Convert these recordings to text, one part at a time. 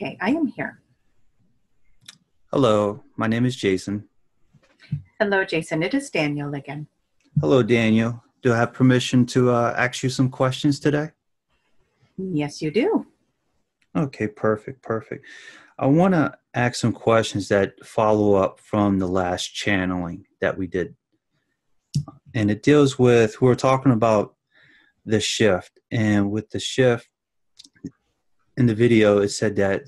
Okay, I am here. Hello, my name is Jason. Hello, Jason. It is Daniel again. Hello, Daniel. Do I have permission to ask you some questions today? Yes, you do. Okay, perfect. I want to ask some questions that follow up from the last channeling that we did. And it deals with, we were talking about the shift. And with the shift in the video, it said that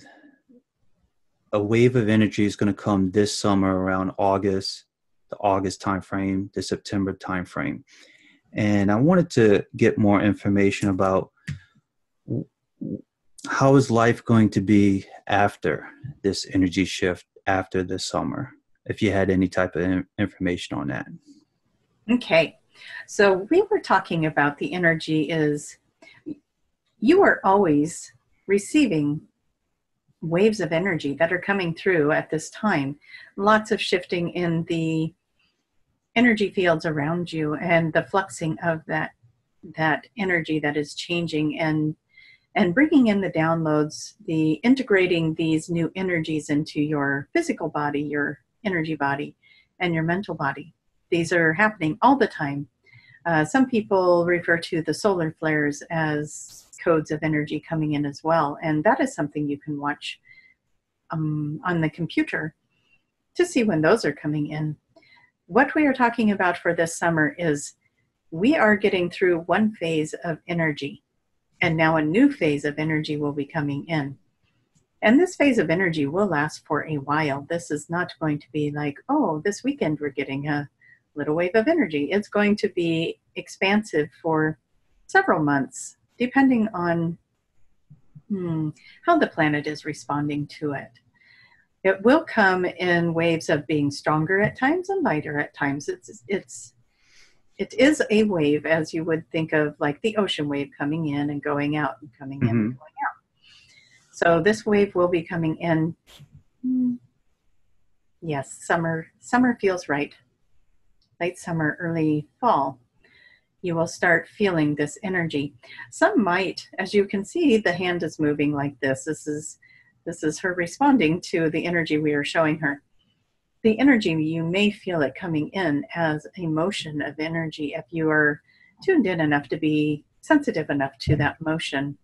a wave of energy is going to come this summer around August, the August timeframe, the September timeframe. And I wanted to get more information about how is life going to be after this energy shift, after the summer, if you had any type of information on that. Okay, so we were talking about the energy is, you are always receiving waves of energy that are coming through at this time. Lots of shifting in the energy fields around you and the fluxing of that energy that is changing and bringing in the downloads, the integrating these new energies into your physical body, your energy body, and your mental body. These are happening all the time. Some people refer to the solar flares as codes of energy coming in as well, and that is something you can watch on the computer to see when those are coming in. What we are talking about for this summer is we are getting through one phase of energy, and now a new phase of energy will be coming in. And this phase of energy will last for a while. This is not going to be like, oh, this weekend we're getting a little wave of energy. It's going to be expansive for several months, depending on how the planet is responding to it. It will come in waves of being stronger at times and lighter at times. It is a wave, as you would think of like the ocean wave coming in and going out and coming in and going out. So this wave will be coming in. Yes, summer feels right. Late summer, early fall. You will start feeling this energy. Some might, as you can see, the hand is moving like this. This is her responding to the energy we are showing her. The energy, you may feel it coming in as a motion of energy if you are tuned in enough to be sensitive enough to that motion.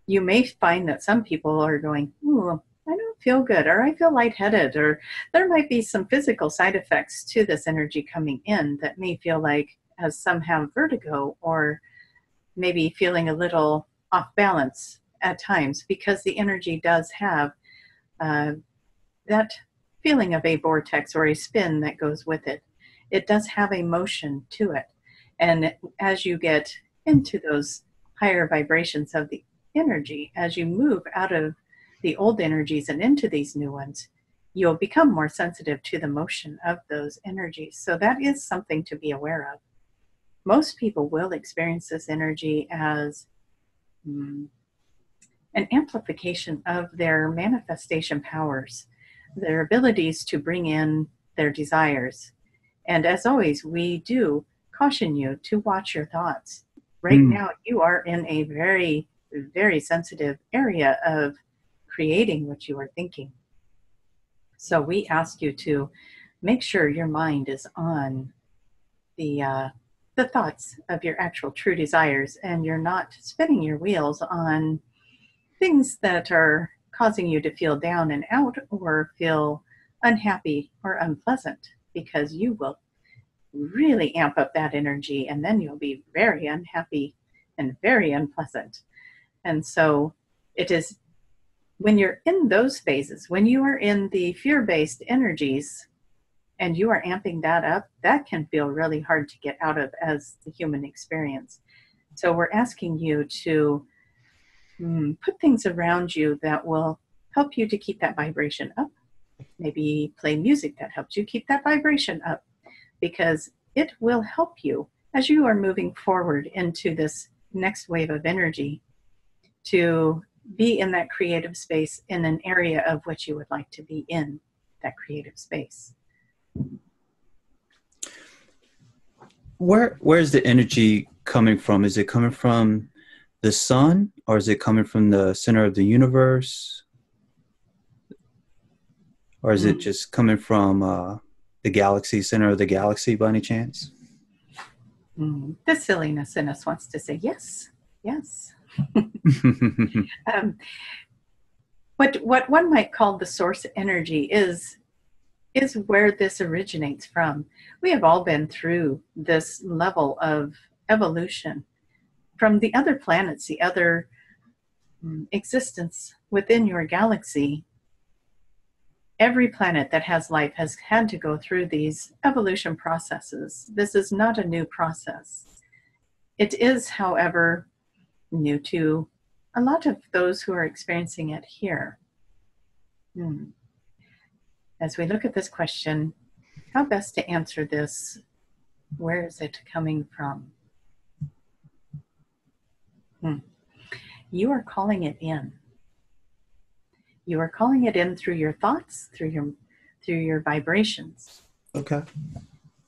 You may find that some people are going, ooh, I don't feel good, or I feel lightheaded, or there might be some physical side effects to this energy coming in that may feel like, as some have vertigo, or maybe feeling a little off balance at times, because the energy does have that feeling of a vortex or a spin that goes with it. It does have a motion to it. And as you get into those higher vibrations of the energy, as you move out of the old energies and into these new ones, you'll become more sensitive to the motion of those energies. So that is something to be aware of. Most people will experience this energy as an amplification of their manifestation powers, their abilities to bring in their desires. And as always, we do caution you to watch your thoughts. Right now, you are in a very, very sensitive area of creating what you are thinking. So we ask you to make sure your mind is on the thoughts of your actual true desires, and you're not spinning your wheels on things that are causing you to feel down and out or feel unhappy or unpleasant, because you will really amp up that energy and then you'll be very unhappy and very unpleasant. And so it is when you're in those phases, when you are in the fear-based energies and you are amping that up, that can feel really hard to get out of as the human experience. So we're asking you to put things around you that will help you to keep that vibration up. Maybe play music that helps you keep that vibration up, because it will help you as you are moving forward into this next wave of energy to be in that creative space in an area of which you would like to be in that creative space. Where's the energy coming from? Is it coming from the sun, or is it coming from the center of the universe? Or is it just coming from the galaxy, center of the galaxy by any chance? The silliness in us wants to say yes, yes. What one might call the source energy is where this originates from. We have all been through this level of evolution from the other planets, the other existence within your galaxy. Every planet that has life has had to go through these evolution processes. This is not a new process. It is, however, new to a lot of those who are experiencing it here. As we look at this question, how best to answer this? Where is it coming from? You are calling it in. You are calling it in through your thoughts, through your vibrations. Okay.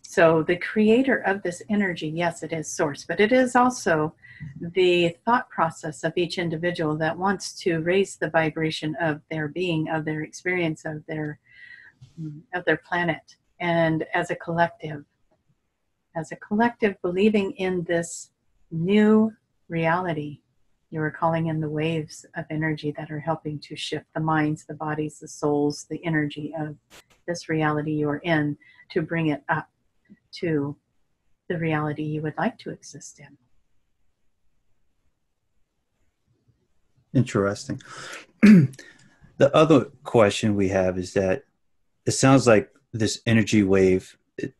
So the creator of this energy, yes, it is source, but it is also the thought process of each individual that wants to raise the vibration of their being, of their experience, of their planet. And as a collective believing in this new reality, you are calling in the waves of energy that are helping to shift the minds, the bodies, the souls, the energy of this reality you are in, to bring it up to the reality you would like to exist in. Interesting. The other question we have is that it sounds like this energy wave,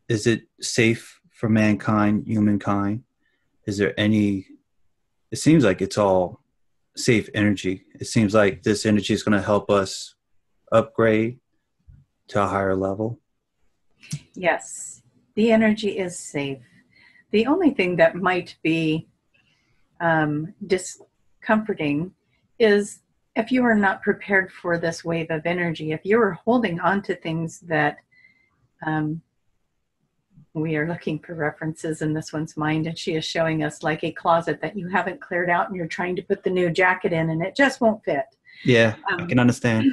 is it safe for mankind, humankind? Is there any, it seems like it's all safe energy. It seems like this energy is going to help us upgrade to a higher level. Yes, the energy is safe. The only thing that might be discomforting is if you are not prepared for this wave of energy, if you are holding on to things that we are looking for references in this one's mind, and she is showing us like a closet that you haven't cleared out and you're trying to put the new jacket in and it just won't fit. Yeah, I can understand.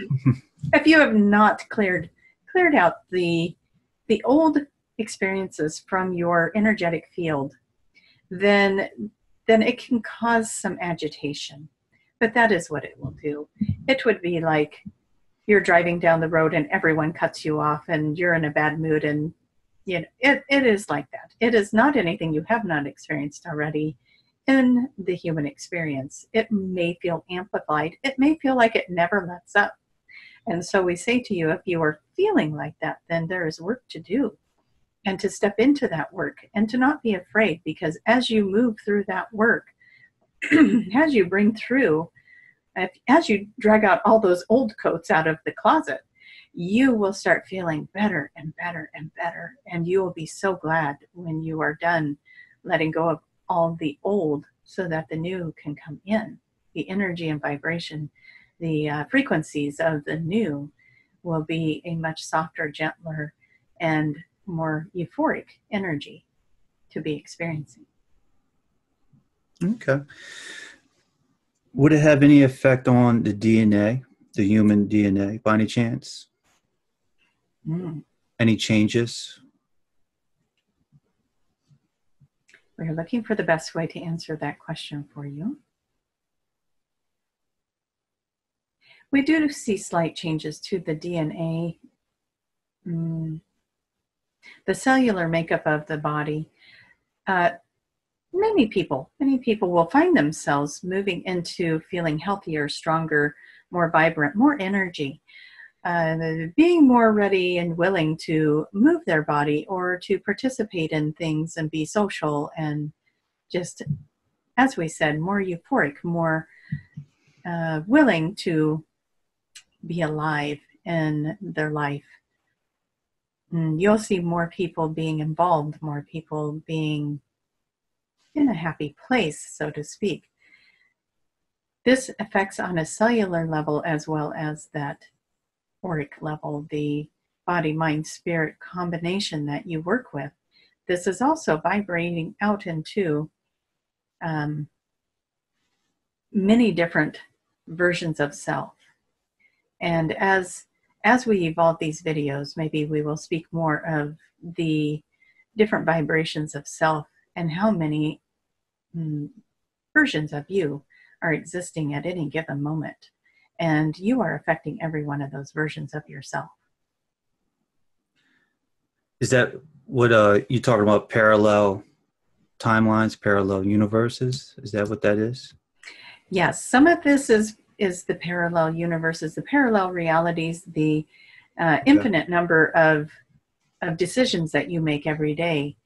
If you have not cleared out the old experiences from your energetic field, then it can cause some agitation. But that is what it will do. It would be like you're driving down the road and everyone cuts you off and you're in a bad mood, and you know, it is like that. It is not anything you have not experienced already in the human experience. It may feel amplified. It may feel like it never lets up. And so we say to you, if you are feeling like that, then there is work to do, and to step into that work and to not be afraid, because as you move through that work, as you bring through, as you drag out all those old coats out of the closet, you will start feeling better and better and better. And you will be so glad when you are done letting go of all the old so that the new can come in. The energy and vibration, the frequencies of the new will be a much softer, gentler, and more euphoric energy to be experiencing. Okay. Would it have any effect on the DNA, the human DNA, by any chance? Any changes? We're looking for the best way to answer that question for you. We do see slight changes to the DNA, the cellular makeup of the body. Many people will find themselves moving into feeling healthier, stronger, more vibrant, more energy, being more ready and willing to move their body or to participate in things and be social, and just, as we said, more euphoric, more willing to be alive in their life. You'll see more people being involved, more people being in a happy place, so to speak. This affects on a cellular level as well as that auric level, the body, mind, spirit combination that you work with. This is also vibrating out into many different versions of self. And as as we evolve these videos, maybe we will speak more of the different vibrations of self and how many versions of you are existing at any given moment. And you are affecting every one of those versions of yourself. Is that what you talking about? Parallel timelines, parallel universes? Is that what that is? Yes, some of this is the parallel universes, the parallel realities, the infinite number of decisions that you make every day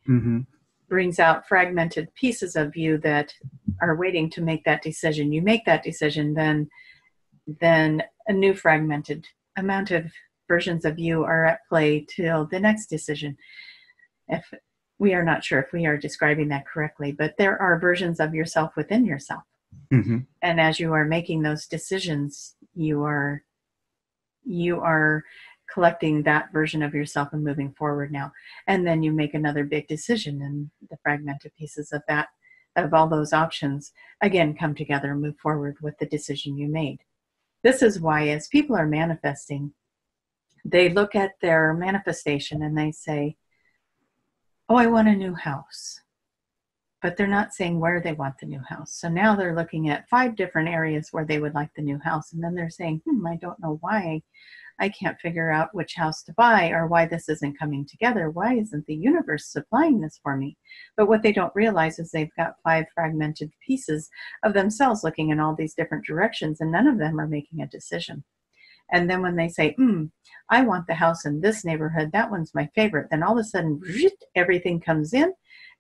brings out fragmented pieces of you that are waiting to make that decision. You make that decision, then a new fragmented amount of versions of you are at play till the next decision. If we are not sure if we are describing that correctly, but there are versions of yourself within yourself. And as you are making those decisions, you are collecting that version of yourself and moving forward now. And then you make another big decision, and the fragmented pieces of that, of all those options, again, come together and move forward with the decision you made. This is why, as people are manifesting, they look at their manifestation and they say, oh, I want a new house. But they're not saying where they want the new house. So now they're looking at 5 different areas where they would like the new house. And then they're saying, I don't know why. I can't figure out which house to buy, or why this isn't coming together. Why isn't the universe supplying this for me? But what they don't realize is they've got 5 fragmented pieces of themselves looking in all these different directions, and none of them are making a decision. And then when they say, I want the house in this neighborhood, that one's my favorite, then all of a sudden, everything comes in.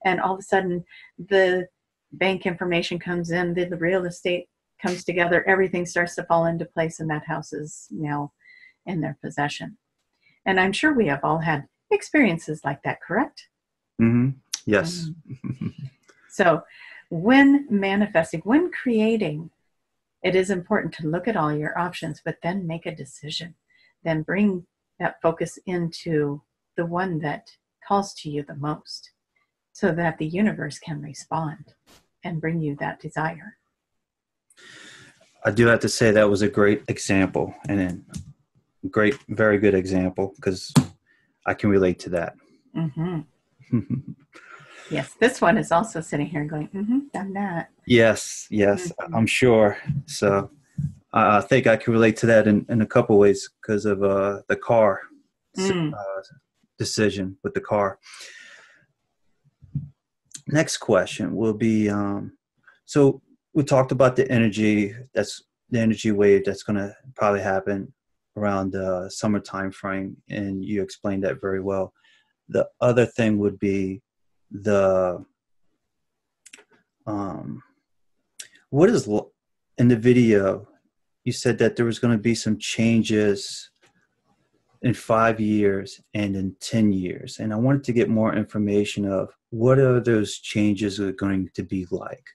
And all of a sudden, the bank information comes in, the real estate comes together, everything starts to fall into place, and that house is now in their possession. And I'm sure we have all had experiences like that, correct? Yes. So when manifesting, when creating, it is important to look at all your options, but then make a decision. Then bring that focus into the one that calls to you the most, so that the universe can respond and bring you that desire. I do have to say that was a great example, and a great, very good example, because I can relate to that. Yes, this one is also sitting here going, done that. Yes, I'm sure. So I think I can relate to that in a couple ways because of the car decision with the car. Next question will be, so we talked about the energy wave that's going to probably happen around the summer time frame, and you explained that very well. The other thing would be what is in the video, you said that there was going to be some changes in 5 years and in 10 years. And I wanted to get more information of what are those changes are going to be like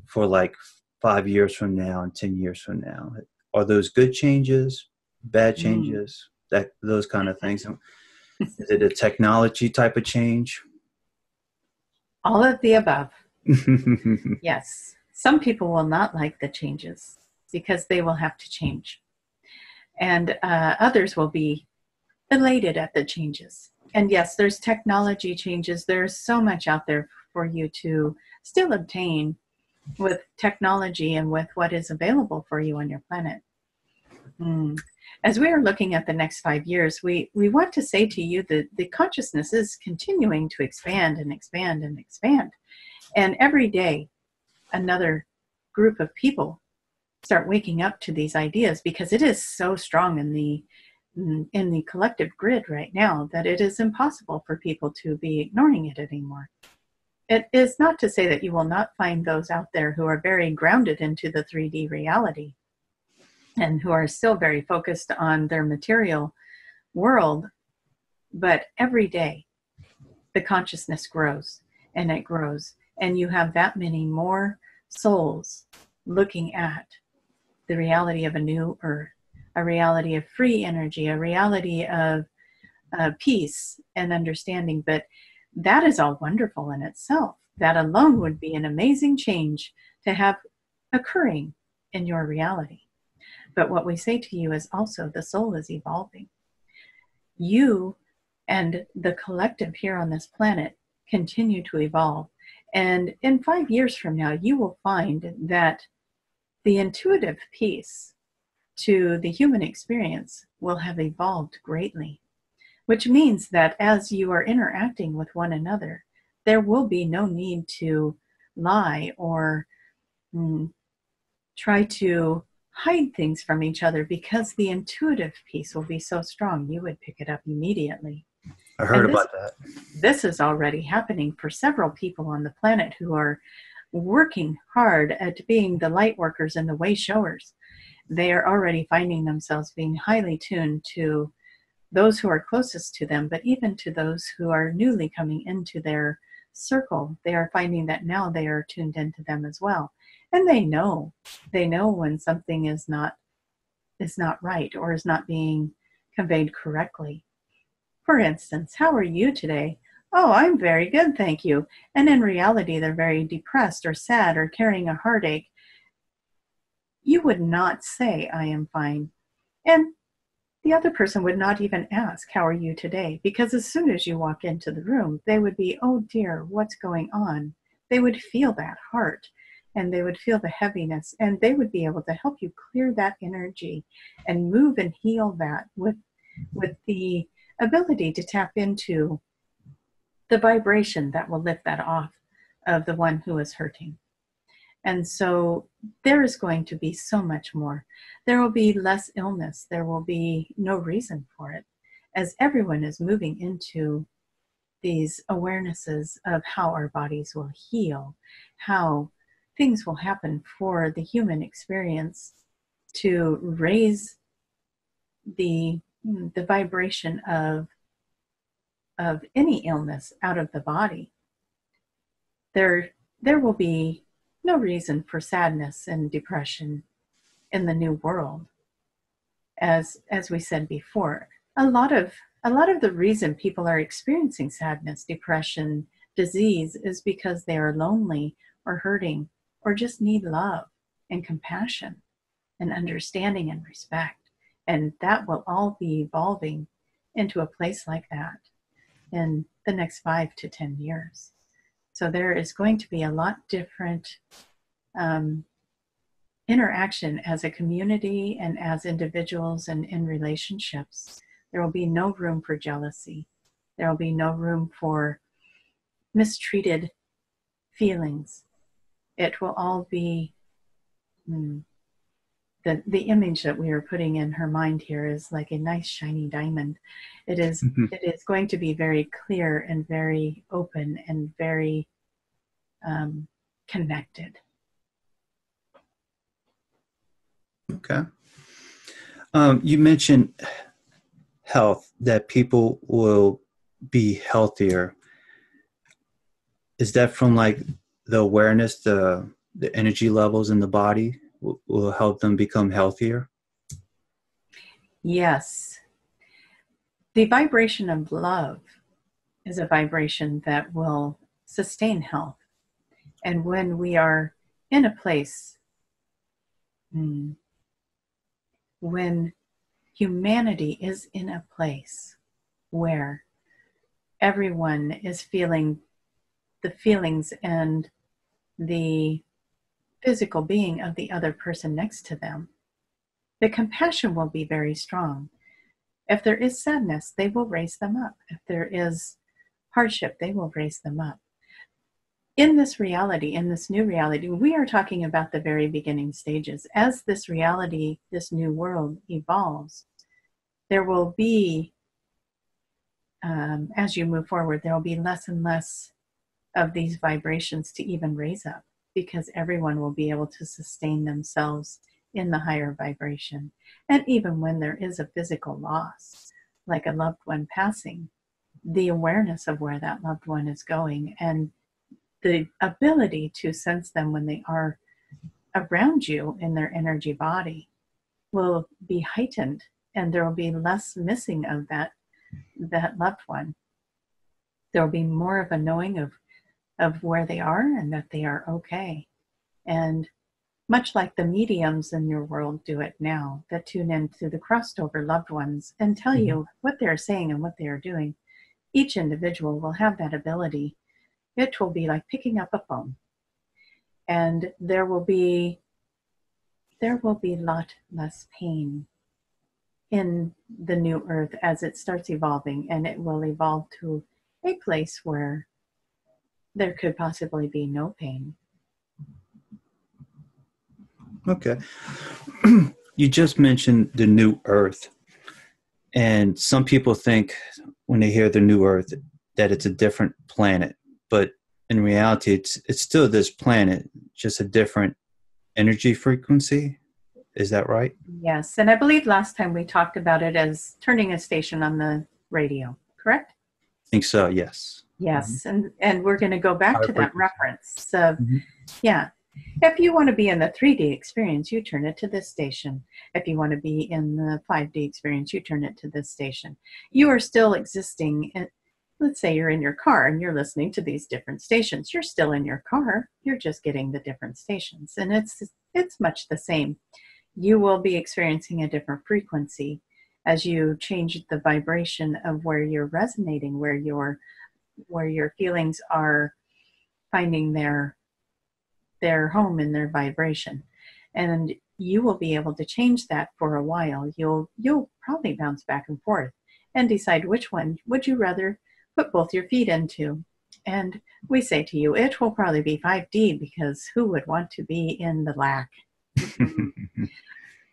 for like 5 years from now and 10 years from now. Are those good changes, bad changes, those kind of things? Is it a technology type of change? All of the above. Yes. Some people will not like the changes because they will have to change. And others will be elated at the changes. And yes, there's technology changes. There's so much out there for you to still obtain with technology and with what is available for you on your planet. As we are looking at the next 5 years, we want to say to you that the consciousness is continuing to expand and expand and expand. And every day, another group of people start waking up to these ideas, because it is so strong in the collective grid right now that it is impossible for people to be ignoring it anymore. It is not to say that you will not find those out there who are very grounded into the 3D reality and who are still very focused on their material world, but every day the consciousness grows and it grows, and you have that many more souls looking at the reality of a new earth, a reality of free energy, a reality of peace and understanding. But that is all wonderful in itself. That alone would be an amazing change to have occurring in your reality. But what we say to you is also the soul is evolving. You and the collective here on this planet continue to evolve. And in 5 years from now, you will find that the intuitive piece to the human experience will have evolved greatly, which means that as you are interacting with one another, there will be no need to lie or try to hide things from each other, because the intuitive piece will be so strong, you would pick it up immediately. I heard about that. This is already happening for several people on the planet who are working hard at being the light workers and the way showers. They are already finding themselves being highly tuned to those who are closest to them, but even to those who are newly coming into their circle. They are finding that now they are tuned into them as well. And they know when something is not right or is not being conveyed correctly. For instance, how are you today? Oh, I'm very good, thank you. And in reality, they're very depressed or sad or carrying a heartache. You would not say, I am fine. And the other person would not even ask, how are you today? Because as soon as you walk into the room, they would be, oh dear, what's going on? They would feel that heart, and they would feel the heaviness, and they would be able to help you clear that energy and move and heal that with the ability to tap into the vibration that will lift that off of the one who is hurting. And so there is going to be so much more. There will be less illness. There will be no reason for it, as everyone is moving into these awarenesses of how our bodies will heal, how things will happen for the human experience to raise the vibration of any illness out of the body. There will be no reason for sadness and depression in the new world. As we said before, a lot of the reason people are experiencing sadness, depression, disease is because they are lonely or hurting or just need love and compassion and understanding and respect. And that will all be evolving into a place like that in the next 5 to 10 years. So there is going to be a lot different interaction as a community and as individuals and in relationships. There will be no room for jealousy. There will be no room for mistreated feelings. It will all be the image that we are putting in her mind here is like a nice shiny diamond. It is going to be very clear and very open and very connected. Okay. You mentioned health, that people will be healthier. Is that from like the awareness, the energy levels in the body will help them become healthier? Yes. The vibration of love is a vibration that will sustain health. And when we are in a place, when humanity is in a place where everyone is feeling the feelings and the physical being of the other person next to them, the compassion will be very strong. If there is sadness, they will raise them up. If there is hardship, they will raise them up. In this reality, in this new reality, we are talking about the very beginning stages. As this reality, this new world evolves, there will be, as you move forward, there will be less and less of these vibrations to even raise up, because everyone will be able to sustain themselves in the higher vibration. And even when there is a physical loss, like a loved one passing, the awareness of where that loved one is going and the ability to sense them when they are around you in their energy body will be heightened, and there will be less missing of that loved one. There will be more of a knowing of where they are and that they are okay. And much like the mediums in your world do it now, that tune in to the crossed over loved ones and tell you what they're saying and what they are doing. Each individual will have that ability. It will be like picking up a phone. And there will be a lot less pain in the new earth as it starts evolving, and it will evolve to a place where there could possibly be no pain. Okay. You just mentioned the new earth, and some people think when they hear the new earth that it's a different planet, but in reality it's still this planet, just a different energy frequency. Is that right? Yes, and I believe last time we talked about it as turning a station on the radio, correct? I think so, yes. Yes, and we're going to go back Higher to that frequency. reference. Yeah, if you want to be in the 3D experience, you turn it to this station. If you want to be in the 5D experience, you turn it to this station. You are still existing. Let's say you're in your car and you're listening to these different stations. You're still in your car. You're just getting the different stations, and it's much the same. You will be experiencing a different frequency as you change the vibration of where you're resonating, where your feelings are finding their home in their vibration. And you will be able to change that for a while. You'll probably bounce back and forth and decide which one would you rather put both your feet into. And we say to you, it will probably be 5D, because who would want to be in the lack?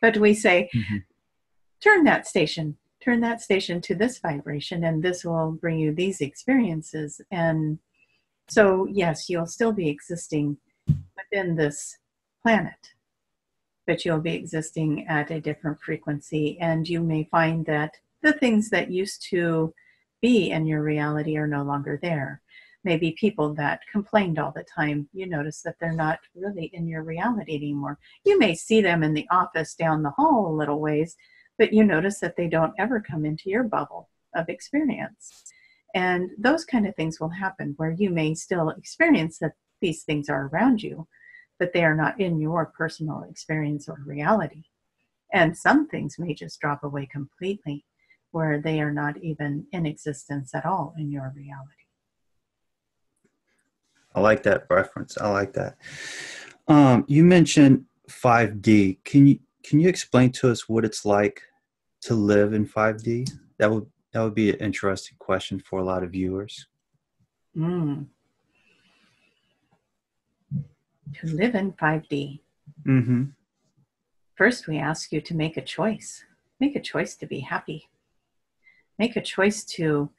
But we say, turn that station to this vibration, and this will bring you these experiences. And so, yes, you'll still be existing within this planet, but you'll be existing at a different frequency, and you may find that the things that used to be in your reality are no longer there. Maybe people that complained all the time, you notice that they're not really in your reality anymore. You may see them in the office down the hall a little ways, but you notice that they don't ever come into your bubble of experience. And those kind of things will happen where you may still experience that these things are around you, but they are not in your personal experience or reality. And some things may just drop away completely, where they are not even in existence at all in your reality. I like that reference. I like that. You mentioned 5D. Can you explain to us what it's like to live in 5D? That would be an interesting question for a lot of viewers. To live in 5D. First, we ask you to make a choice. Make a choice to be happy. Make a choice to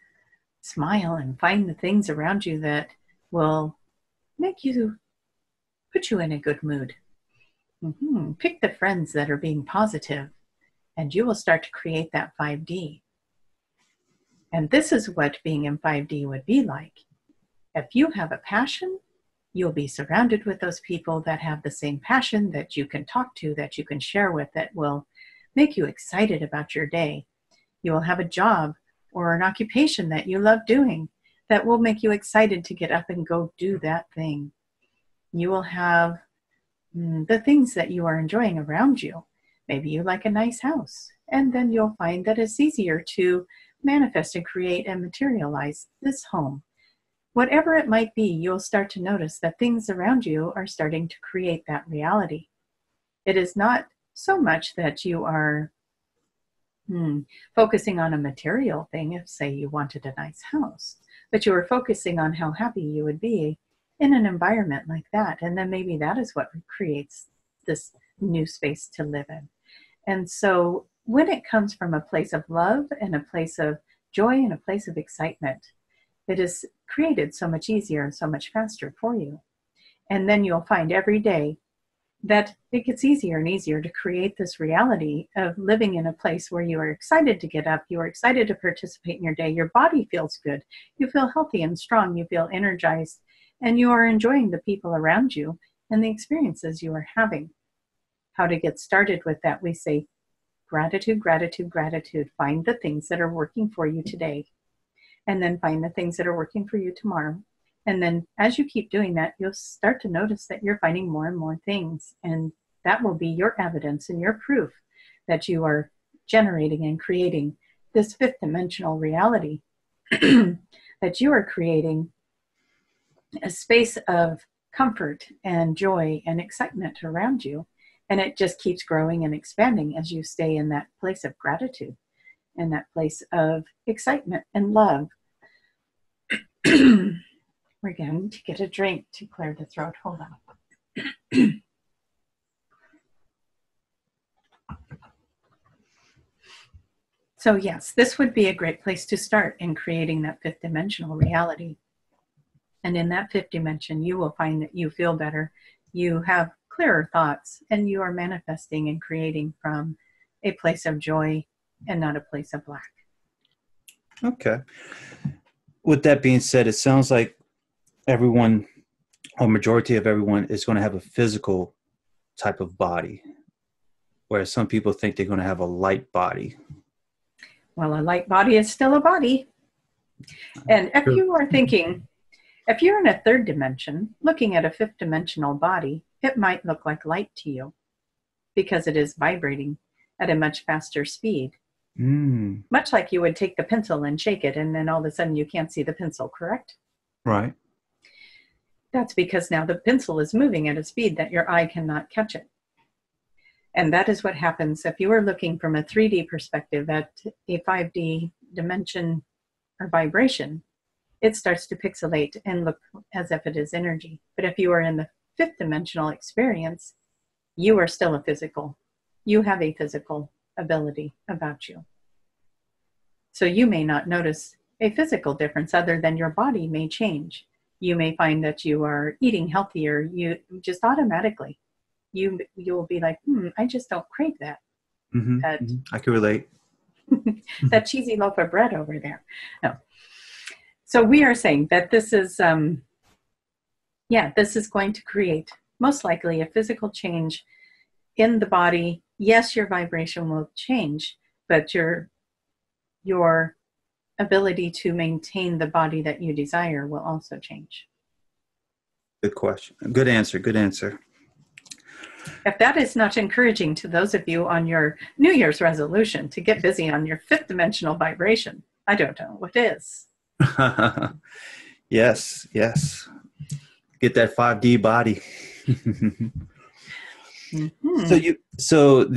smile and find the things around you that will put you in a good mood. Pick the friends that are being positive, and you will start to create that 5D. And this is what being in 5D would be like. If you have a passion, you'll be surrounded with those people that have the same passion, that you can talk to, that you can share with, that will make you excited about your day. You will have a job or an occupation that you love doing that will make you excited to get up and go do that thing. You will have the things that you are enjoying around you. Maybe you like a nice house, and then you'll find that it's easier to manifest and create and materialize this home. Whatever it might be, you'll start to notice that things around you are starting to create that reality. It is not so much that you are focusing on a material thing, if, say, you wanted a nice house, but you were focusing on how happy you would be in an environment like that. And then maybe that is what creates this new space to live in. And so when it comes from a place of love and a place of joy and a place of excitement, it is created so much easier and so much faster for you. And then you'll find every day that it gets easier and easier to create this reality of living in a place where you are excited to get up, you are excited to participate in your day, your body feels good, you feel healthy and strong, you feel energized, and you are enjoying the people around you and the experiences you are having. How to get started with that, we say gratitude, gratitude, gratitude. Find the things that are working for you today, and then find the things that are working for you tomorrow. And then as you keep doing that, you'll start to notice that you're finding more and more things, and That will be your evidence and your proof that you are generating and creating this fifth dimensional reality, that you are creating a space of comfort and joy and excitement around you. And it just keeps growing and expanding as you stay in that place of gratitude and that place of excitement and love. We're going to get a drink to clear the throat. Hold on. So yes, this would be a great place to start in creating that fifth dimensional reality. And in that fifth dimension, you will find that you feel better, you have clearer thoughts, and you are manifesting and creating from a place of joy and not a place of lack. Okay. With that being said, it sounds like everyone, or majority of everyone, is going to have a physical type of body, whereas some people think they're going to have a light body. Well, a light body is still a body. And if you are thinking, if you're in a third dimension, looking at a fifth dimensional body, it might look like light to you because it is vibrating at a much faster speed. Much like you would take the pencil and shake it, and then all of a sudden you can't see the pencil, correct? Right. That's because now the pencil is moving at a speed that your eye cannot catch it. And that is what happens if you are looking from a 3D perspective at a 5D dimension or vibration. It starts to pixelate and look as if it is energy. But if you are in the fifth dimensional experience, you are still a physical. You have a physical ability about you. So you may not notice a physical difference other than your body may change. You may find that you are eating healthier. You just automatically, you'll be like, I just don't crave that. I can relate. That cheesy loaf of bread over there. No. So we are saying that this is, this is going to create most likely a physical change in the body. Yes, your vibration will change, but your ability to maintain the body that you desire will also change. Good question. Good answer. Good answer. If that is not encouraging to those of you on your New Year's resolution to get busy on your fifth dimensional vibration, I don't know what is. Yes. Get that 5D body. So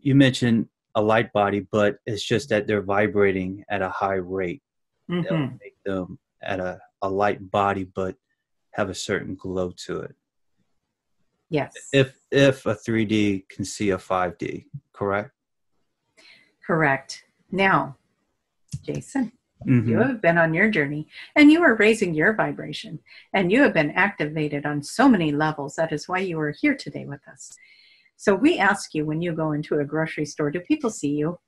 you mentioned a light body, but it's just that they're vibrating at a high rate. They'll make them at a light body, but have a certain glow to it. Yes. If a 3D can see a 5D, correct? Correct. Now, Jason, you have been on your journey and you are raising your vibration and you have been activated on so many levels. That is why you are here today with us. So we ask you, when you go into a grocery store, do people see you?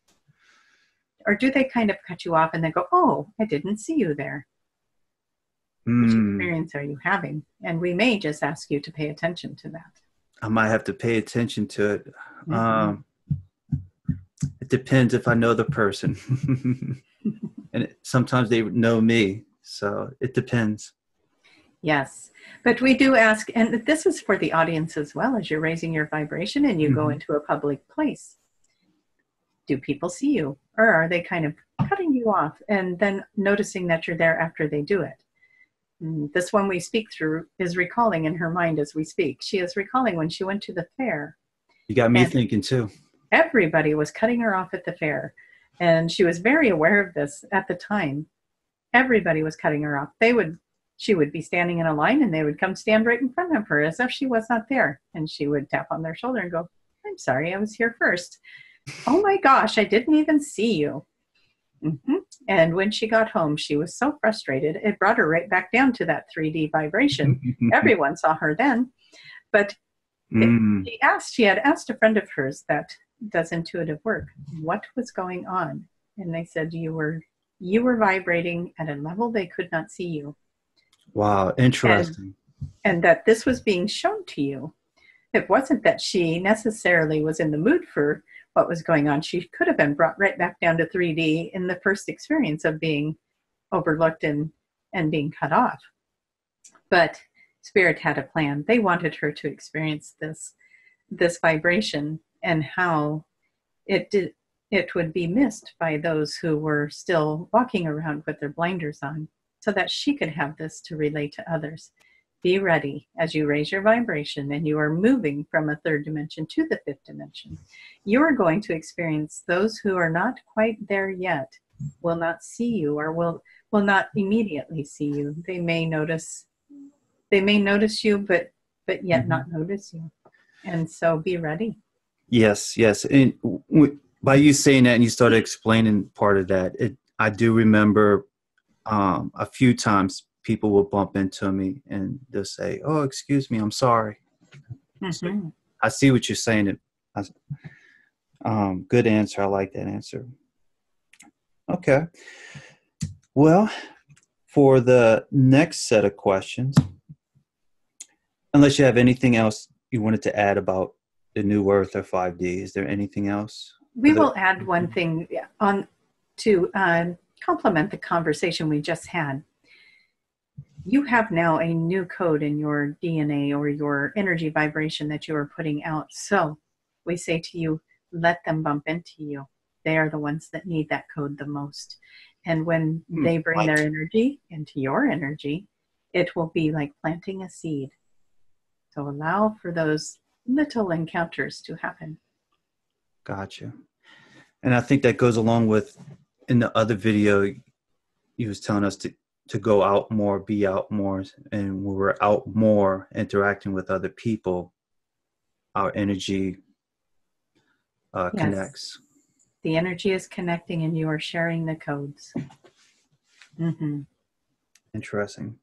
Or do they kind of cut you off and they go, oh, I didn't see you there? Which experience are you having? And we may just ask you to pay attention to that. I might have to pay attention to it. It depends if I know the person. And sometimes they know me. So it depends. Yes. But we do ask, and this is for the audience as well, as you're raising your vibration and you go into a public place. Do people see you? Or are they kind of cutting you off and then noticing that you're there after they do it? This one we speak through is recalling in her mind as we speak. She is recalling when she went to the fair. You got me thinking too. Everybody was cutting her off at the fair. And she was very aware of this at the time. Everybody was cutting her off. She would be standing in a line and they would come stand right in front of her as if she was not there. And she would tap on their shoulder and go, I'm sorry, I was here first. Oh my gosh, I didn't even see you. And when she got home, she was so frustrated. It brought her right back down to that 3D vibration. Everyone saw her then. But she had asked a friend of hers that does intuitive work, what was going on? And they said, you were vibrating at a level they could not see you. Wow, interesting. And that this was being shown to you. It wasn't that she necessarily was in the mood for what was going on. She could have been brought right back down to 3D in the first experience of being overlooked and being cut off. But Spirit had a plan. They wanted her to experience this this vibration and how it would be missed by those who were still walking around with their blinders on, so that she could have this to relay to others. Be ready as you raise your vibration and you are moving from a third dimension to the fifth dimension. You are going to experience those who are not quite there yet will not see you, or will not immediately see you. They may notice you, but yet not notice you. And so be ready. Yes, yes. And by you saying that and you started explaining part of that, I do remember a few times people will bump into me and they'll say, "Oh, excuse me, I'm sorry." So I see what you're saying. Good answer. I like that answer. Okay. Well, for the next set of questions, unless you have anything else you wanted to add about the New Earth or 5D, is there anything else? We will add one thing on to complement the conversation we just had. You have now a new code in your DNA or your energy vibration that you are putting out. So we say to you, let them bump into you. They are the ones that need that code the most. And when they bring their energy into your energy, it will be like planting a seed. So allow for those little encounters to happen. Gotcha. And I think that goes along with, in the other video, he was telling us to go out more, be out more. And when we're out more, interacting with other people, our energy connects. The energy is connecting and you are sharing the codes. Interesting.